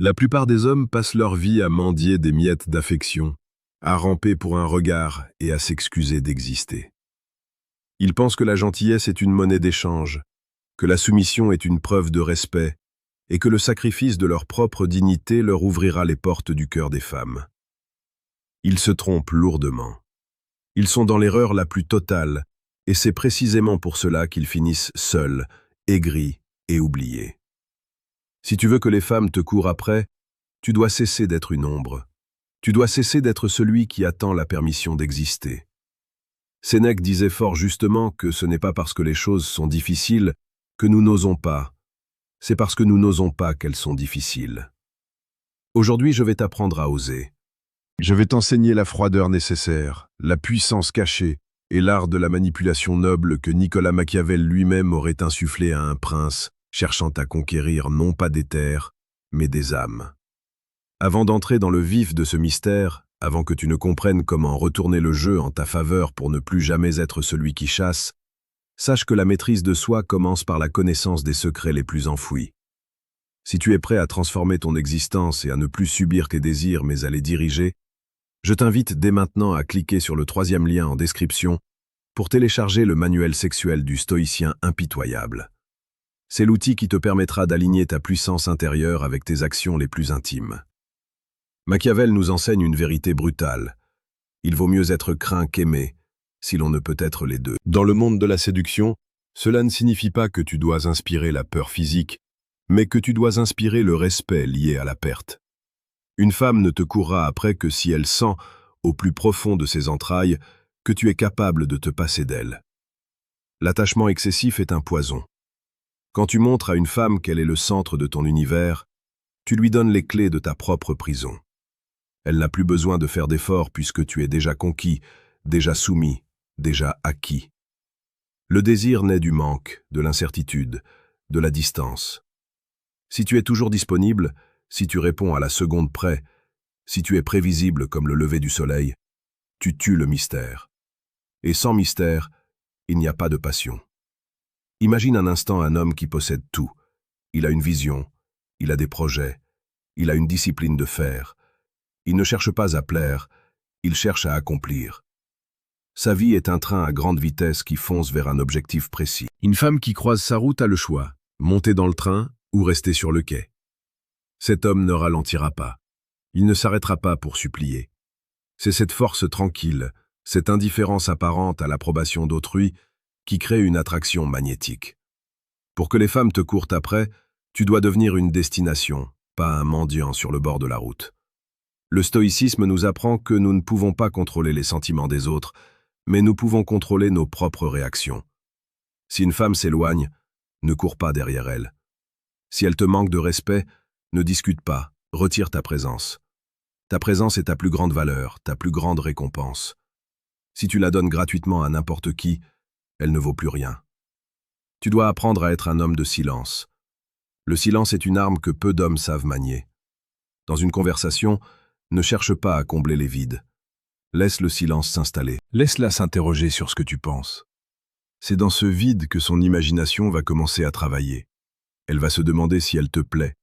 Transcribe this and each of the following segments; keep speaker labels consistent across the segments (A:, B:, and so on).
A: La plupart des hommes passent leur vie à mendier des miettes d'affection, à ramper pour un regard et à s'excuser d'exister. Ils pensent que la gentillesse est une monnaie d'échange, que la soumission est une preuve de respect et que le sacrifice de leur propre dignité leur ouvrira les portes du cœur des femmes. Ils se trompent lourdement. Ils sont dans l'erreur la plus totale et c'est précisément pour cela qu'ils finissent seuls, aigris et oubliés. Si tu veux que les femmes te courent après, tu dois cesser d'être une ombre. Tu dois cesser d'être celui qui attend la permission d'exister. Sénèque disait fort justement que ce n'est pas parce que les choses sont difficiles que nous n'osons pas. C'est parce que nous n'osons pas qu'elles sont difficiles. Aujourd'hui, je vais t'apprendre à oser. Je vais t'enseigner la froideur nécessaire, la puissance cachée et l'art de la manipulation noble que Nicolas Machiavel lui-même aurait insufflé à un prince cherchant à conquérir non pas des terres, mais des âmes. Avant d'entrer dans le vif de ce mystère, avant que tu ne comprennes comment retourner le jeu en ta faveur pour ne plus jamais être celui qui chasse, sache que la maîtrise de soi commence par la connaissance des secrets les plus enfouis. Si tu es prêt à transformer ton existence et à ne plus subir tes désirs mais à les diriger, je t'invite dès maintenant à cliquer sur le 3e lien en description pour télécharger le manuel sexuel du stoïcien impitoyable. C'est l'outil qui te permettra d'aligner ta puissance intérieure avec tes actions les plus intimes. Machiavel nous enseigne une vérité brutale. Il vaut mieux être craint qu'aimé, si l'on ne peut être les deux. Dans le monde de la séduction, cela ne signifie pas que tu dois inspirer la peur physique, mais que tu dois inspirer le respect lié à la perte. Une femme ne te courra après que si elle sent, au plus profond de ses entrailles, que tu es capable de te passer d'elle. L'attachement excessif est un poison. Quand tu montres à une femme qu'elle est le centre de ton univers, tu lui donnes les clés de ta propre prison. Elle n'a plus besoin de faire d'efforts puisque tu es déjà conquis, déjà soumis, déjà acquis. Le désir naît du manque, de l'incertitude, de la distance. Si tu es toujours disponible, si tu réponds à la seconde près, si tu es prévisible comme le lever du soleil, tu tues le mystère. Et sans mystère, il n'y a pas de passion. Imagine un instant un homme qui possède tout. Il a une vision, il a des projets, il a une discipline de fer. Il ne cherche pas à plaire, il cherche à accomplir. Sa vie est un train à grande vitesse qui fonce vers un objectif précis. Une femme qui croise sa route a le choix, monter dans le train ou rester sur le quai. Cet homme ne ralentira pas. Il ne s'arrêtera pas pour supplier. C'est cette force tranquille, cette indifférence apparente à l'approbation d'autrui qui crée une attraction magnétique. Pour que les femmes te courent après, tu dois devenir une destination, pas un mendiant sur le bord de la route. Le stoïcisme nous apprend que nous ne pouvons pas contrôler les sentiments des autres, mais nous pouvons contrôler nos propres réactions. Si une femme s'éloigne, ne cours pas derrière elle. Si elle te manque de respect, ne discute pas, retire ta présence. Ta présence est ta plus grande valeur, ta plus grande récompense. Si tu la donnes gratuitement à n'importe qui, elle ne vaut plus rien. Tu dois apprendre à être un homme de silence. Le silence est une arme que peu d'hommes savent manier. Dans une conversation, ne cherche pas à combler les vides. Laisse le silence s'installer. Laisse-la s'interroger sur ce que tu penses. C'est dans ce vide que son imagination va commencer à travailler. Elle va se demander si elle te plaît,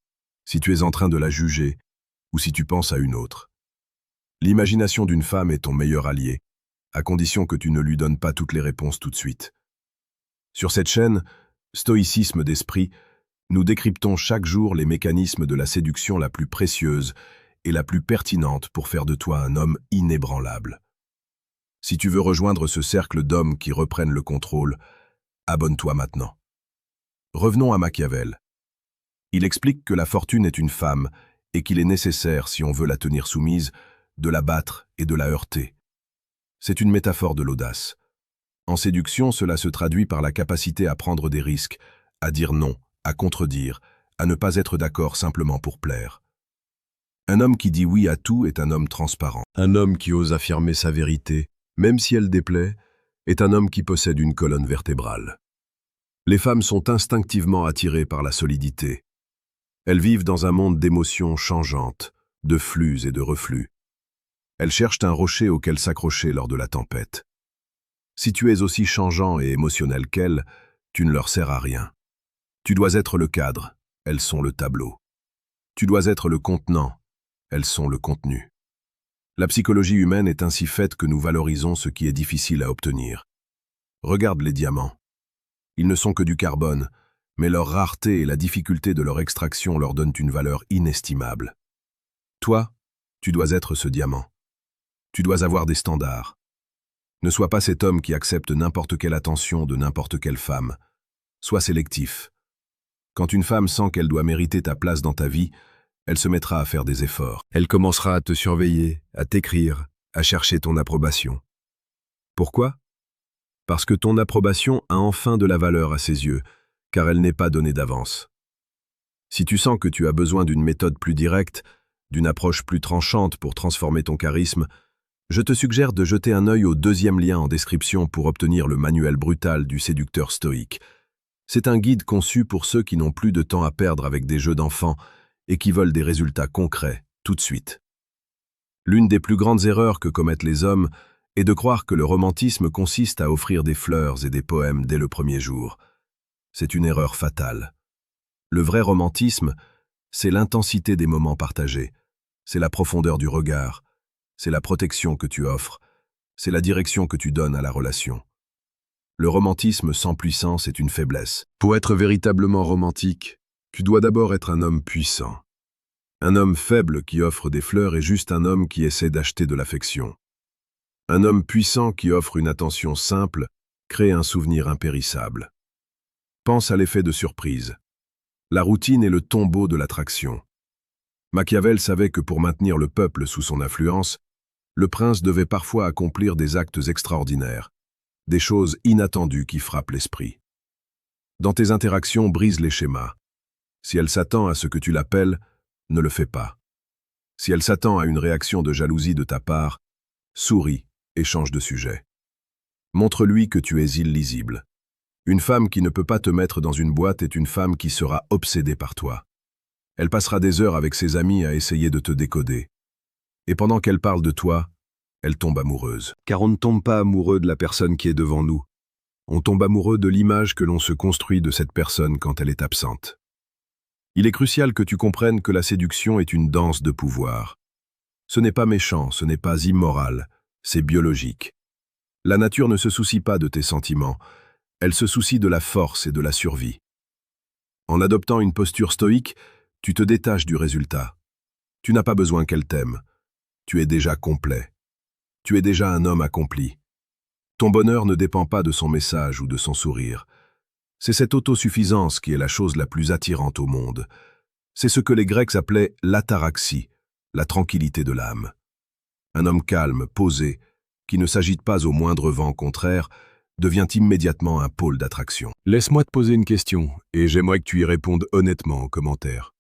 A: si tu es en train de la juger, ou si tu penses à une autre. L'imagination d'une femme est ton meilleur allié, à condition que tu ne lui donnes pas toutes les réponses tout de suite. Sur cette chaîne, Stoïcisme d'esprit, nous décryptons chaque jour les mécanismes de la séduction la plus précieuse et la plus pertinente pour faire de toi un homme inébranlable. Si tu veux rejoindre ce cercle d'hommes qui reprennent le contrôle, abonne-toi maintenant. Revenons à Machiavel. Il explique que la fortune est une femme et qu'il est nécessaire, si on veut la tenir soumise, de la battre et de la heurter. C'est une métaphore de l'audace. En séduction, cela se traduit par la capacité à prendre des risques, à dire non, à contredire, à ne pas être d'accord simplement pour plaire. Un homme qui dit oui à tout est un homme transparent. Un homme qui ose affirmer sa vérité, même si elle déplaît, est un homme qui possède une colonne vertébrale. Les femmes sont instinctivement attirées par la solidité. Elles vivent dans un monde d'émotions changeantes, de flux et de reflux. Elles cherchent un rocher auquel s'accrocher lors de la tempête. Si tu es aussi changeant et émotionnel qu'elles, tu ne leur sers à rien. Tu dois être le cadre, elles sont le tableau. Tu dois être le contenant. Elles sont le contenu. La psychologie humaine est ainsi faite que nous valorisons ce qui est difficile à obtenir. Regarde les diamants. Ils ne sont que du carbone, mais leur rareté et la difficulté de leur extraction leur donnent une valeur inestimable. Toi, tu dois être ce diamant. Tu dois avoir des standards. Ne sois pas cet homme qui accepte n'importe quelle attention de n'importe quelle femme. Sois sélectif. Quand une femme sent qu'elle doit mériter ta place dans ta vie, elle se mettra à faire des efforts. Elle commencera à te surveiller, à t'écrire, à chercher ton approbation. Pourquoi? Parce que ton approbation a enfin de la valeur à ses yeux, car elle n'est pas donnée d'avance. Si tu sens que tu as besoin d'une méthode plus directe, d'une approche plus tranchante pour transformer ton charisme, je te suggère de jeter un œil au deuxième lien en description pour obtenir le manuel brutal du séducteur stoïque. C'est un guide conçu pour ceux qui n'ont plus de temps à perdre avec des jeux d'enfants et qui veulent des résultats concrets, tout de suite. L'une des plus grandes erreurs que commettent les hommes est de croire que le romantisme consiste à offrir des fleurs et des poèmes dès le premier jour. C'est une erreur fatale. Le vrai romantisme, c'est l'intensité des moments partagés, c'est la profondeur du regard, c'est la protection que tu offres, c'est la direction que tu donnes à la relation. Le romantisme sans puissance est une faiblesse. Pour être véritablement romantique, tu dois d'abord être un homme puissant. Un homme faible qui offre des fleurs est juste un homme qui essaie d'acheter de l'affection. Un homme puissant qui offre une attention simple crée un souvenir impérissable. Pense à l'effet de surprise. La routine est le tombeau de l'attraction. Machiavel savait que pour maintenir le peuple sous son influence, le prince devait parfois accomplir des actes extraordinaires, des choses inattendues qui frappent l'esprit. Dans tes interactions, brise les schémas. Si elle s'attend à ce que tu l'appelles, ne le fais pas. Si elle s'attend à une réaction de jalousie de ta part, souris et change de sujet. Montre-lui que tu es illisible. Une femme qui ne peut pas te mettre dans une boîte est une femme qui sera obsédée par toi. Elle passera des heures avec ses amis à essayer de te décoder. Et pendant qu'elle parle de toi, elle tombe amoureuse. Car on ne tombe pas amoureux de la personne qui est devant nous. On tombe amoureux de l'image que l'on se construit de cette personne quand elle est absente. Il est crucial que tu comprennes que la séduction est une danse de pouvoir. Ce n'est pas méchant, ce n'est pas immoral, c'est biologique. La nature ne se soucie pas de tes sentiments, elle se soucie de la force et de la survie. En adoptant une posture stoïque, tu te détaches du résultat. Tu n'as pas besoin qu'elle t'aime. Tu es déjà complet. Tu es déjà un homme accompli. Ton bonheur ne dépend pas de son message ou de son sourire. C'est cette autosuffisance qui est la chose la plus attirante au monde. C'est ce que les Grecs appelaient l'ataraxie, la tranquillité de l'âme. Un homme calme, posé, qui ne s'agite pas au moindre vent contraire, devient immédiatement un pôle d'attraction. Laisse-moi te poser une question, et j'aimerais que tu y répondes honnêtement en commentaire.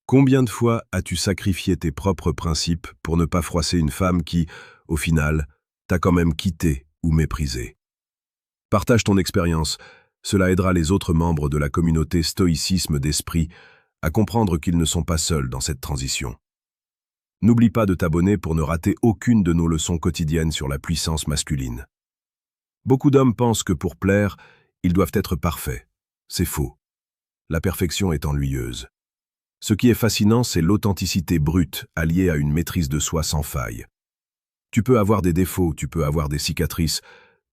A: Combien de fois as-tu sacrifié tes propres principes pour ne pas froisser une femme qui, au final, t'a quand même quitté ou méprisé? Partage ton expérience, cela aidera les autres membres de la communauté stoïcisme d'esprit à comprendre qu'ils ne sont pas seuls dans cette transition. N'oublie pas de t'abonner pour ne rater aucune de nos leçons quotidiennes sur la puissance masculine. Beaucoup d'hommes pensent que pour plaire, ils doivent être parfaits. C'est faux. La perfection est ennuyeuse. Ce qui est fascinant, c'est l'authenticité brute alliée à une maîtrise de soi sans faille. Tu peux avoir des défauts, tu peux avoir des cicatrices,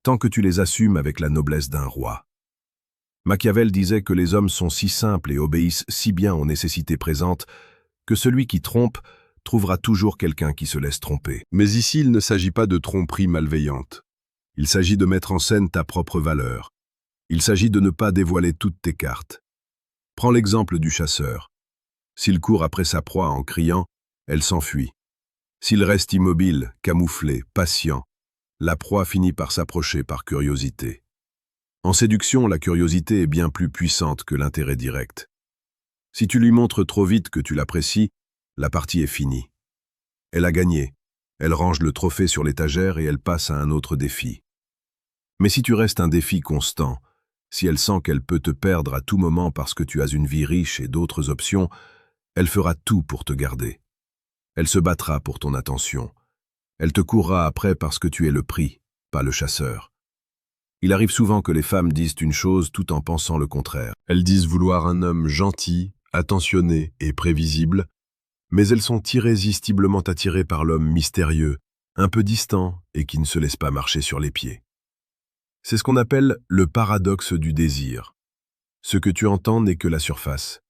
A: tant que tu les assumes avec la noblesse d'un roi. Machiavel disait que les hommes sont si simples et obéissent si bien aux nécessités présentes que celui qui trompe trouvera toujours quelqu'un qui se laisse tromper. Mais ici, il ne s'agit pas de tromperie malveillante. Il s'agit de mettre en scène ta propre valeur. Il s'agit de ne pas dévoiler toutes tes cartes. Prends l'exemple du chasseur. S'il court après sa proie en criant, elle s'enfuit. S'il reste immobile, camouflé, patient, la proie finit par s'approcher par curiosité. En séduction, la curiosité est bien plus puissante que l'intérêt direct. Si tu lui montres trop vite que tu l'apprécies, la partie est finie. Elle a gagné. Elle range le trophée sur l'étagère et elle passe à un autre défi. Mais si tu restes un défi constant, si elle sent qu'elle peut te perdre à tout moment parce que tu as une vie riche et d'autres options, elle fera tout pour te garder. Elle se battra pour ton attention. Elle te courra après parce que tu es le prix, pas le chasseur. Il arrive souvent que les femmes disent une chose tout en pensant le contraire. Elles disent vouloir un homme gentil, attentionnées et prévisibles, mais elles sont irrésistiblement attirées par l'homme mystérieux, un peu distant et qui ne se laisse pas marcher sur les pieds. C'est ce qu'on appelle le paradoxe du désir. Ce que tu entends n'est que la surface.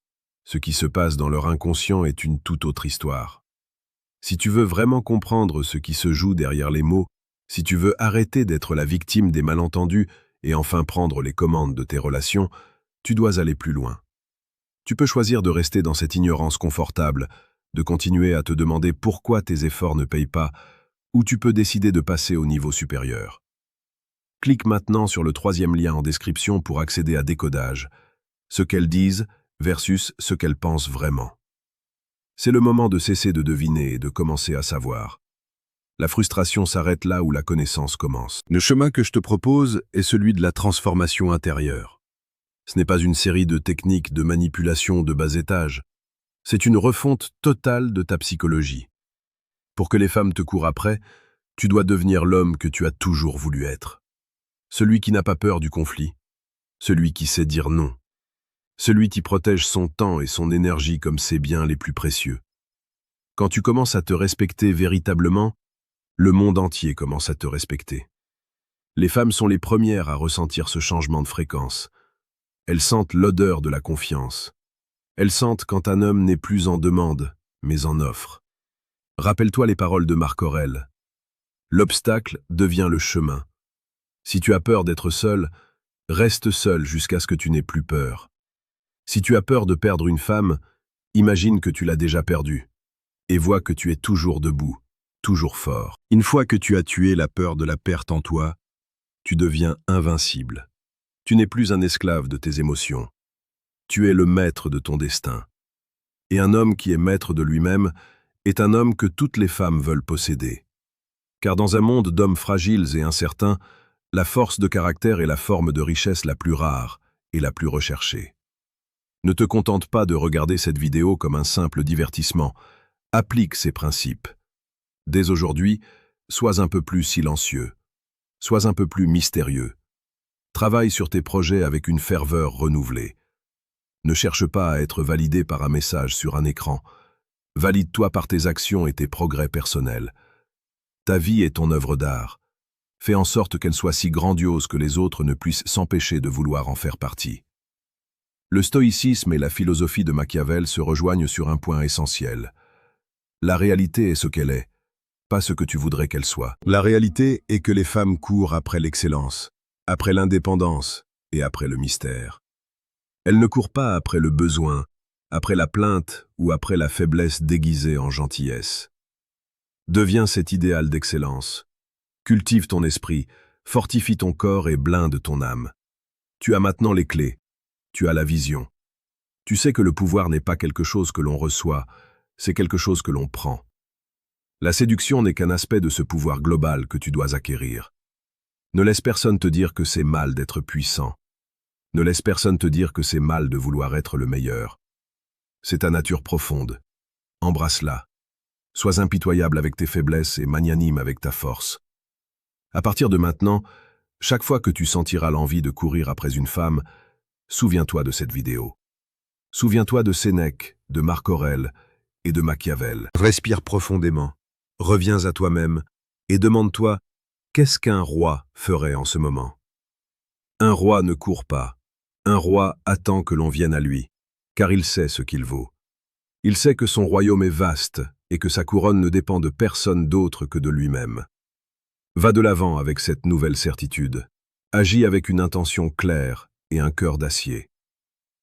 A: Ce qui se passe dans leur inconscient est une toute autre histoire. Si tu veux vraiment comprendre ce qui se joue derrière les mots, si tu veux arrêter d'être la victime des malentendus et enfin prendre les commandes de tes relations, tu dois aller plus loin. Tu peux choisir de rester dans cette ignorance confortable, de continuer à te demander pourquoi tes efforts ne payent pas, ou tu peux décider de passer au niveau supérieur. Clique maintenant sur le 3e lien en description pour accéder à Décodage, ce qu'elles disent versus ce qu'elles pensent vraiment. C'est le moment de cesser de deviner et de commencer à savoir. La frustration s'arrête là où la connaissance commence. Le chemin que je te propose est celui de la transformation intérieure. Ce n'est pas une série de techniques de manipulation de bas étage. C'est une refonte totale de ta psychologie. Pour que les femmes te courent après, tu dois devenir l'homme que tu as toujours voulu être. Celui qui n'a pas peur du conflit. Celui qui sait dire non. Celui qui protège son temps et son énergie comme ses biens les plus précieux. Quand tu commences à te respecter véritablement, le monde entier commence à te respecter. Les femmes sont les premières à ressentir ce changement de fréquence. Elles sentent l'odeur de la confiance. Elles sentent quand un homme n'est plus en demande, mais en offre. Rappelle-toi les paroles de Marc Aurèle. L'obstacle devient le chemin. Si tu as peur d'être seul, reste seul jusqu'à ce que tu n'aies plus peur. Si tu as peur de perdre une femme, imagine que tu l'as déjà perdue, et vois que tu es toujours debout, toujours fort. Une fois que tu as tué la peur de la perte en toi, tu deviens invincible. Tu n'es plus un esclave de tes émotions. Tu es le maître de ton destin. Et un homme qui est maître de lui-même est un homme que toutes les femmes veulent posséder. Car dans un monde d'hommes fragiles et incertains, la force de caractère est la forme de richesse la plus rare et la plus recherchée. Ne te contente pas de regarder cette vidéo comme un simple divertissement. Applique ces principes. Dès aujourd'hui, sois un peu plus silencieux. Sois un peu plus mystérieux. Travaille sur tes projets avec une ferveur renouvelée. Ne cherche pas à être validé par un message sur un écran. Valide-toi par tes actions et tes progrès personnels. Ta vie est ton œuvre d'art. Fais en sorte qu'elle soit si grandiose que les autres ne puissent s'empêcher de vouloir en faire partie. Le stoïcisme et la philosophie de Machiavel se rejoignent sur un point essentiel. La réalité est ce qu'elle est, pas ce que tu voudrais qu'elle soit. La réalité est que les femmes courent après l'excellence, après l'indépendance et après le mystère. Elles ne courent pas après le besoin, après la plainte ou après la faiblesse déguisée en gentillesse. Deviens cet idéal d'excellence. Cultive ton esprit, fortifie ton corps et blinde ton âme. Tu as maintenant les clés. Tu as la vision. Tu sais que le pouvoir n'est pas quelque chose que l'on reçoit, c'est quelque chose que l'on prend. La séduction n'est qu'un aspect de ce pouvoir global que tu dois acquérir. Ne laisse personne te dire que c'est mal d'être puissant. Ne laisse personne te dire que c'est mal de vouloir être le meilleur. C'est ta nature profonde. Embrasse-la. Sois impitoyable avec tes faiblesses et magnanime avec ta force. À partir de maintenant, chaque fois que tu sentiras l'envie de courir après une femme, souviens-toi de cette vidéo. Souviens-toi de Sénèque, de Marc Aurèle et de Machiavel. Respire profondément, reviens à toi-même et demande-toi qu'est-ce qu'un roi ferait en ce moment. Un roi ne court pas. Un roi attend que l'on vienne à lui, car il sait ce qu'il vaut. Il sait que son royaume est vaste et que sa couronne ne dépend de personne d'autre que de lui-même. Va de l'avant avec cette nouvelle certitude. Agis avec une intention claire et un cœur d'acier.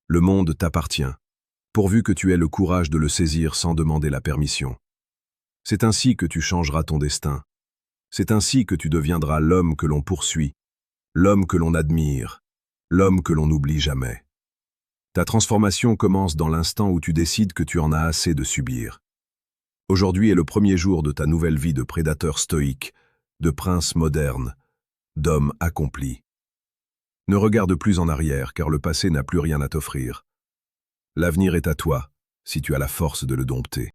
A: Le monde t'appartient, pourvu que tu aies le courage de le saisir sans demander la permission. C'est ainsi que tu changeras ton destin. C'est ainsi que tu deviendras l'homme que l'on poursuit, l'homme que l'on admire, l'homme que l'on n'oublie jamais. Ta transformation commence dans l'instant où tu décides que tu en as assez de subir. Aujourd'hui est le premier jour de ta nouvelle vie de prédateur stoïque, de prince moderne, d'homme accompli. Ne regarde plus en arrière, car le passé n'a plus rien à t'offrir. L'avenir est à toi, si tu as la force de le dompter.